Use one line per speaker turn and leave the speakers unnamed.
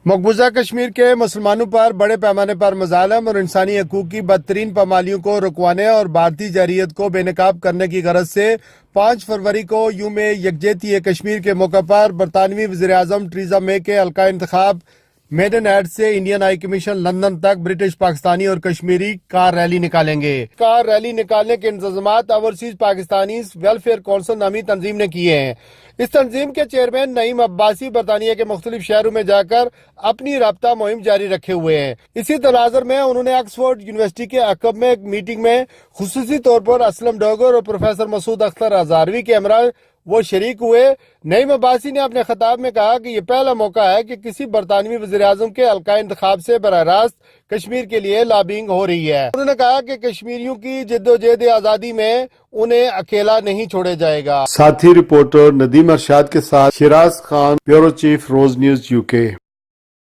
مقبوضہ کشمیر کے مسلمانوں پر بڑے پیمانے پر مظالم اور انسانی حقوق کی بدترین پامالیوں کو رکوانے اور بھارتی جارحیت کو بے نقاب کرنے کی غرض سے 5 فروری کو یوم یکجہتی کشمیر کے موقع پر برطانوی وزیراعظم ٹریزا مے کے حلقہ انتخاب میڈن ایڈ سے انڈین ہائی کمیشن لندن تک برٹش پاکستانی اور کشمیری کار ریلی نکالیں گے۔ کار ریلی نکالنے کے انتظامات اوورسیز پاکستانیز ویلفیئر کونسل نامی تنظیم نے کیے ہیں۔ اس تنظیم کے چیئرمین نعیم عباسی برطانیہ کے مختلف شہروں میں جا کر اپنی رابطہ مہم جاری رکھے ہوئے ہیں۔ اسی تناظر میں انہوں نے آکسفورڈ یونیورسٹی کے عقب میں ایک میٹنگ میں خصوصی طور پر اسلم ڈوگر اور پروفیسر مسعود اختر ہزاروی کے ہمراہ وہ شریک ہوئے۔ نعیم عباسی نے اپنے خطاب میں کہا کہ یہ پہلا موقع ہے کہ کسی برطانوی وزیراعظم کے حلقہ انتخاب سے براہ راست کشمیر کے لیے لابینگ ہو رہی ہے۔ انہوں نے کہا کہ کشمیریوں کی جدوجہد آزادی میں انہیں اکیلا نہیں چھوڑے جائے گا۔
ساتھی رپورٹر ندیم ارشاد کے ساتھ شیراز خان، بیورو چیف، روز نیوز UK۔